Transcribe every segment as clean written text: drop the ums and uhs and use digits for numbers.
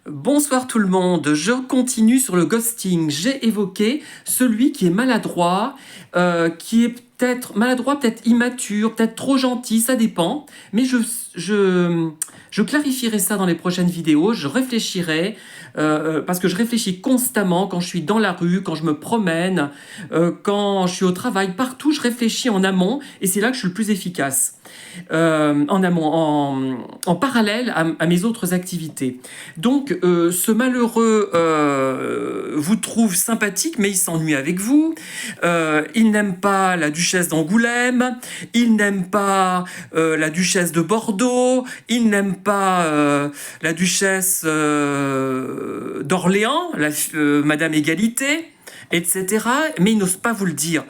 Bonsoir tout le monde, je continue sur le ghosting. J'ai évoqué celui qui est maladroit, qui est peut-être maladroit, peut-être immature, peut-être trop gentil, ça dépend. Mais je clarifierai ça dans les prochaines vidéos, je réfléchirai, parce que je réfléchis constamment quand je suis dans la rue, quand je me promène, quand je suis au travail, partout je réfléchis en amont et c'est là que je suis le plus efficace. En amont, en parallèle à mes autres activités. Donc, ce malheureux vous trouve sympathique, mais il s'ennuie avec vous. Il n'aime pas la duchesse d'Angoulême. Il n'aime pas la duchesse de Bordeaux. Il n'aime pas la duchesse d'Orléans, Madame Égalité, etc. Mais il n'ose pas vous le dire.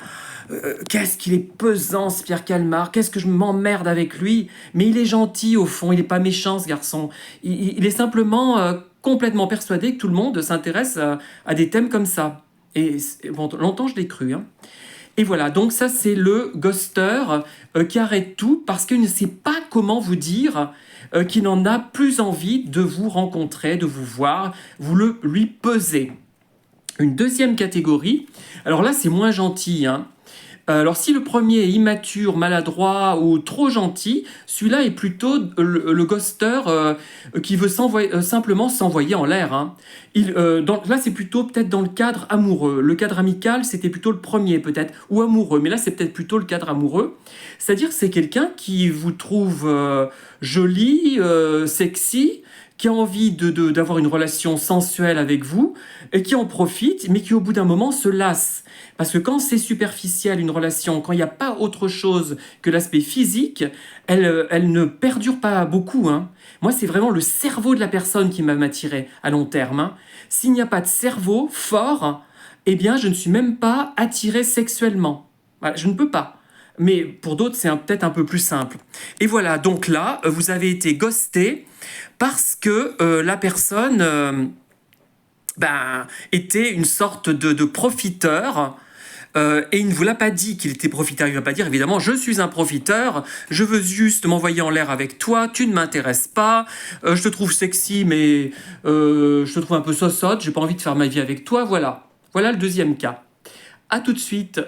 Qu'est-ce qu'il est pesant, ce Pierre Calmar, qu'est-ce que je m'emmerde avec lui, mais il est gentil au fond, il n'est pas méchant ce garçon, il est simplement complètement persuadé que tout le monde s'intéresse à des thèmes comme ça. Et bon, longtemps je l'ai cru. Hein. Et voilà, donc ça c'est le ghoster qui arrête tout parce qu'il ne sait pas comment vous dire qu'il n'en a plus envie de vous rencontrer, de vous voir, vous lui pesez. Une deuxième catégorie, alors là c'est moins gentil, hein. Alors si le premier est immature, maladroit ou trop gentil, celui-là est plutôt le ghoster qui veut simplement s'envoyer en l'air. Hein. Là c'est plutôt peut-être dans le cadre amoureux. Le cadre amical c'était plutôt le premier peut-être, ou amoureux, mais là c'est peut-être plutôt le cadre amoureux. C'est-à-dire c'est quelqu'un qui vous trouve jolie, sexy, qui a envie d'avoir une relation sensuelle avec vous, et qui en profite, mais qui au bout d'un moment se lasse. Parce que quand c'est superficiel une relation, quand il n'y a pas autre chose que l'aspect physique, elle ne perdure pas beaucoup. Hein. Moi, c'est vraiment le cerveau de la personne qui m'a attiré à long terme. Hein. S'il n'y a pas de cerveau fort, eh bien, je ne suis même pas attiré sexuellement. Voilà, je ne peux pas. Mais pour d'autres, c'est peut-être un peu plus simple. Et voilà, donc là, vous avez été ghosté parce que la personne était une sorte de profiteur. Et il ne vous l'a pas dit qu'il était profiteur. Il ne va pas dire, évidemment, je suis un profiteur, je veux juste m'envoyer en l'air avec toi, tu ne m'intéresses pas, je te trouve sexy, mais je te trouve un peu sosote, j'ai pas envie de faire ma vie avec toi, voilà. Voilà le deuxième cas. À tout de suite.